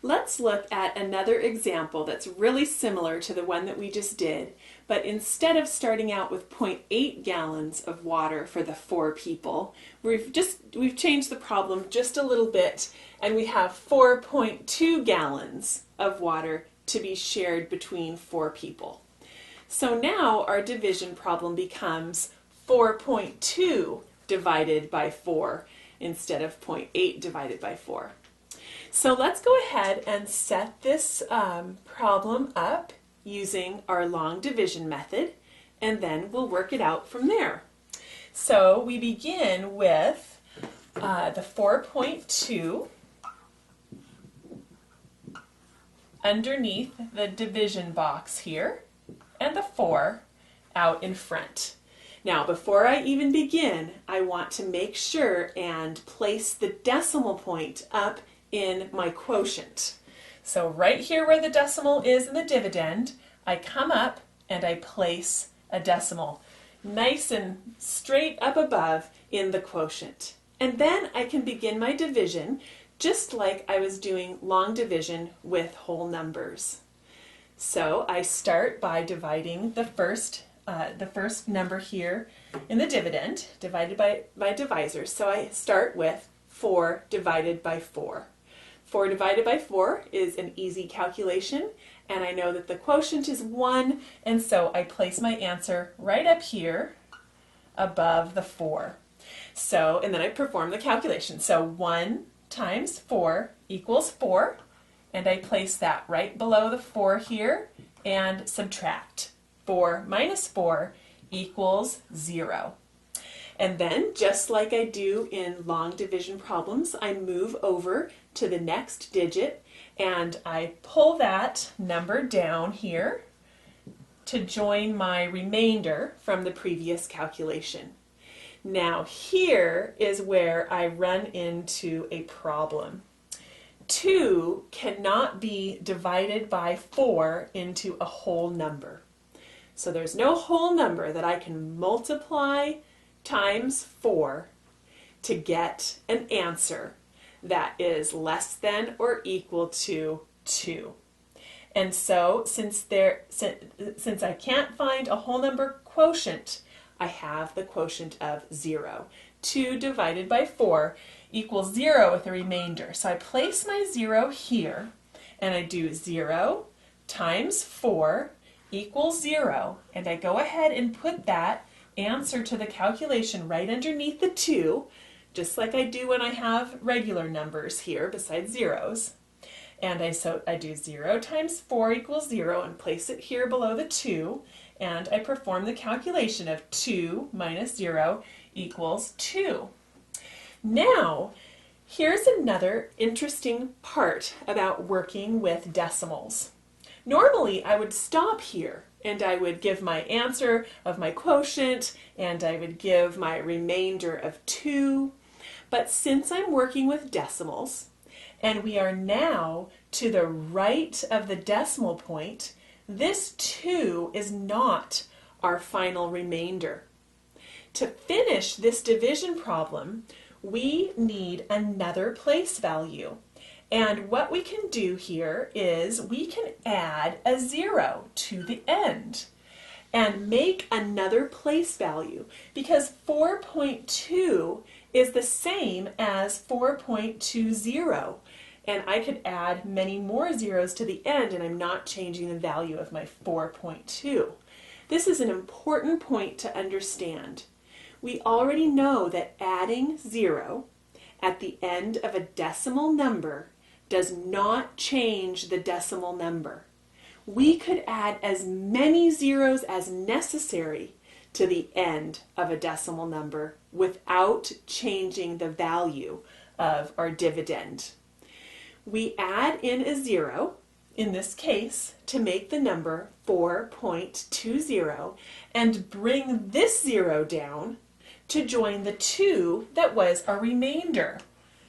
Let's look at another example that's really similar to the one that we just did, but instead of starting out with 0.8 gallons of water for the 4 people, we've changed the problem just a little bit, and we have 4.2 gallons of water to be shared between 4 people. So now our division problem becomes 4.2 divided by 4 instead of 0.8 divided by 4. So let's go ahead and set this problem up using our long division method, and then we'll work it out from there. So we begin with the 4.2 underneath the division box here, and the 4 out in front. Now, before I even begin, I want to make sure and place the decimal point up in my quotient. So right here where the decimal is in the dividend, I come up and I place a decimal nice and straight up above in the quotient. And then I can begin my division just like I was doing long division with whole numbers. So I start by dividing the first number here in the dividend, divided by divisor. So I start with 4 divided by 4. 4 divided by 4 is an easy calculation, and I know that the quotient is 1, and so I place my answer right up here above the 4. So, and then I perform the calculation. So 1 times 4 equals 4, and I place that right below the 4 here and subtract. 4 minus 4 equals 0. And then, just like I do in long division problems, I move over to the next digit and I pull that number down here to join my remainder from the previous calculation. Now here is where I run into a problem. 2 cannot be divided by 4 into a whole number. So there's no whole number that I can multiply times 4 to get an answer that is less than or equal to 2. And so since I can't find a whole number quotient, I have the quotient of 0. 2 divided by 4 equals 0 with a remainder. So I place my 0 here and I do 0 times 4 equals 0, and I go ahead and put that answer to the calculation right underneath the 2, just like I do when I have regular numbers here besides zeros. And I do 0 times 4 equals 0 and place it here below the 2, and I perform the calculation of 2 minus 0 equals 2. Now, here's another interesting part about working with decimals. Normally, I would stop here and I would give my answer of my quotient and I would give my remainder of 2. But since I'm working with decimals and we are now to the right of the decimal point, this 2 is not our final remainder. To finish this division problem, we need another place value. And what we can do here is we can add a 0 to the end and make another place value, because 4.2 is the same as 4.20, and I could add many more zeros to the end and I'm not changing the value of my 4.2. This is an important point to understand. We already know that adding 0 at the end of a decimal number does not change the decimal number. We could add as many zeros as necessary to the end of a decimal number without changing the value of our dividend. We add in a 0, in this case, to make the number 4.20 and bring this 0 down to join the 2 that was our remainder.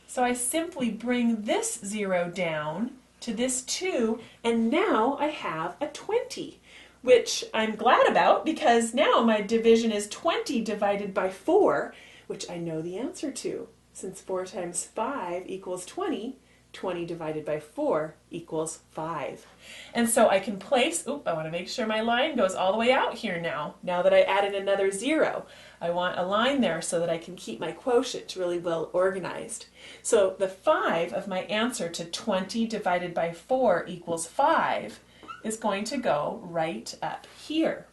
So I simply bring this 0 down to this 2, and now I have a 20, which I'm glad about because now my division is 20 divided by 4, which I know the answer to. Since 4 times 5 equals 20, 20 divided by 4 equals 5. And so I can place, I want to make sure my line goes all the way out here now that I added another 0. I want a line there so that I can keep my quotient really well organized. So the 5 of my answer to 20 divided by 4 equals 5 is going to go right up here.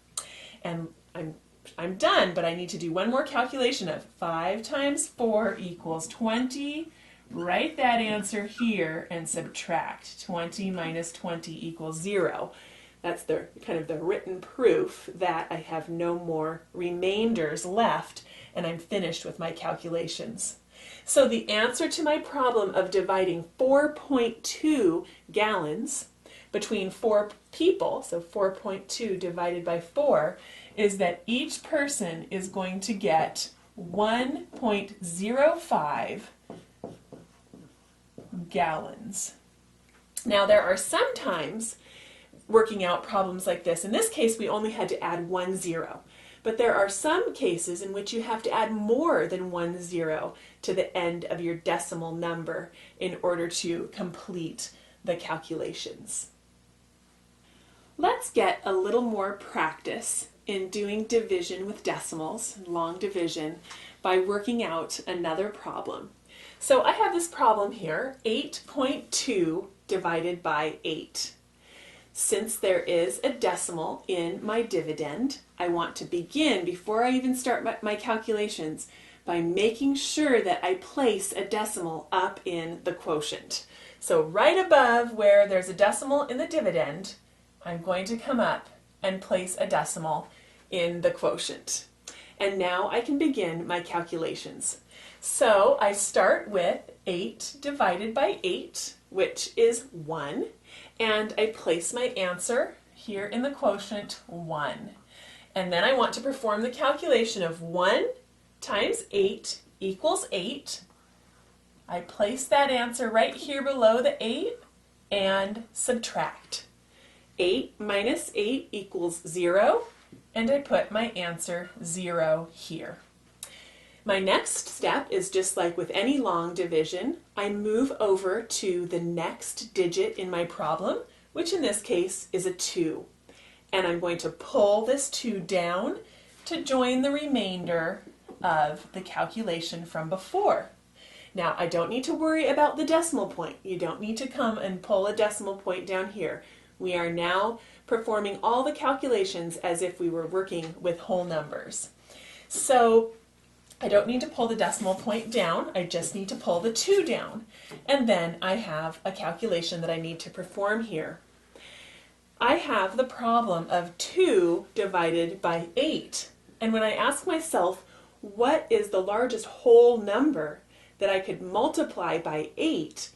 And I'm done, but I need to do one more calculation of 5 times 4 equals 20. Write that answer here and subtract. 20 minus 20 equals 0. That's the kind of the written proof that I have no more remainders left and I'm finished with my calculations. So the answer to my problem of dividing 4.2 gallons between 4 people, so 4.2 divided by 4, is that each person is going to get 1.05 gallons. Now there are some times working out problems like this. In this case we only had to add 1 0. But there are some cases in which you have to add more than 1 0 to the end of your decimal number in order to complete the calculations. Let's get a little more practice in doing division with decimals, long division, by working out another problem. So I have this problem here, 8.2 divided by 8. Since there is a decimal in my dividend, I want to begin, before I even start my calculations, by making sure that I place a decimal up in the quotient. So right above where there's a decimal in the dividend, I'm going to come up and place a decimal in the quotient. And now I can begin my calculations. So I start with 8 divided by 8, which is 1, and I place my answer here in the quotient 1. And then I want to perform the calculation of 1 times 8 equals 8. I place that answer right here below the 8 and subtract. 8 minus 8 equals 0, and I put my answer 0 here. My next step is just like with any long division. I move over to the next digit in my problem, which in this case is a 2. And I'm going to pull this 2 down to join the remainder of the calculation from before. Now, I don't need to worry about the decimal point. You don't need to come and pull a decimal point down here. We are now performing all the calculations as if we were working with whole numbers. So I don't need to pull the decimal point down, I just need to pull the 2 down. And then I have a calculation that I need to perform here. I have the problem of 2 divided by 8. And when I ask myself, what is the largest whole number that I could multiply by 8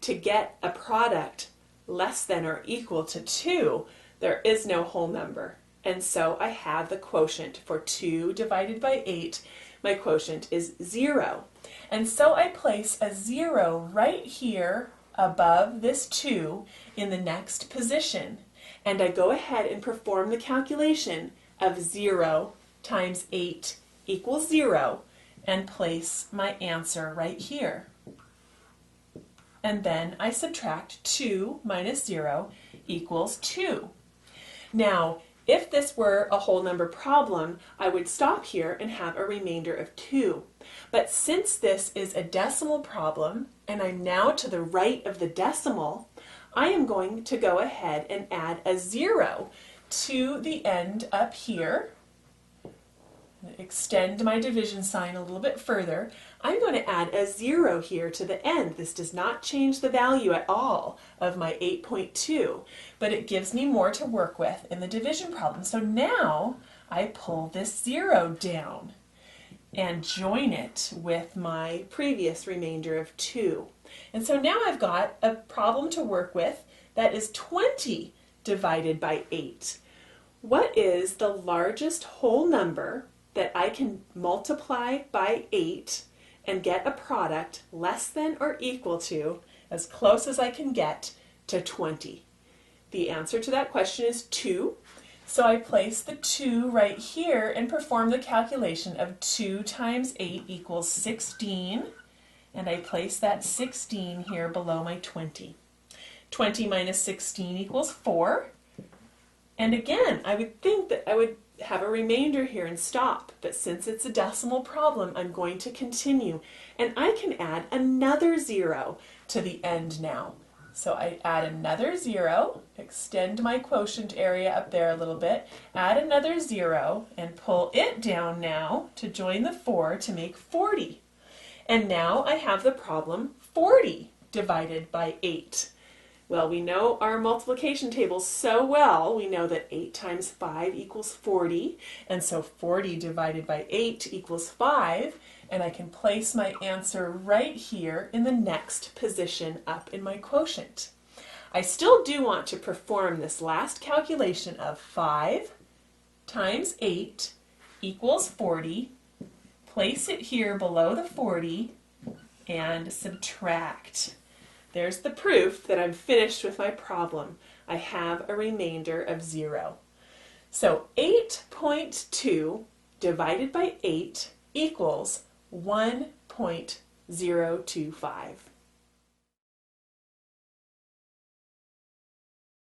to get a product less than or equal to 2, there is no whole number. And so I have the quotient for 2 divided by 8. My quotient is 0. And so I place a 0 right here above this 2 in the next position. And I go ahead and perform the calculation of 0 times 8 equals 0 and place my answer right here. And then I subtract 2 minus 0 equals 2. Now, if this were a whole number problem, I would stop here and have a remainder of 2. But since this is a decimal problem, and I'm now to the right of the decimal, I am going to go ahead and add a 0 to the end up here. Extend my division sign a little bit further. I'm going to add a 0 here to the end. This does not change the value at all of my 8.2, but it gives me more to work with in the division problem. So now I pull this 0 down and join it with my previous remainder of 2. And so now I've got a problem to work with that is 20 divided by 8. What is the largest whole number that I can multiply by 8 and get a product less than or equal to, as close as I can get, to 20? The answer to that question is 2. So I place the 2 right here and perform the calculation of 2 times 8 equals 16. and I place that 16 here below my 20. 20 minus 16 equals 4. And again, I would think that I would have a remainder here and stop, but since it's a decimal problem, I'm going to continue. And I can add another 0 to the end now. So I add another 0, extend my quotient area up there a little bit, add another 0, and pull it down now to join the 4 to make 40. And now I have the problem 40 divided by 8. Well, we know our multiplication table so well. We know that 8 times 5 equals 40, and so 40 divided by 8 equals 5, and I can place my answer right here in the next position up in my quotient. I still do want to perform this last calculation of 5 times 8 equals 40, place it here below the 40, and subtract. There's the proof that I'm finished with my problem. I have a remainder of 0. So 8.2 divided by 8 equals 1.025.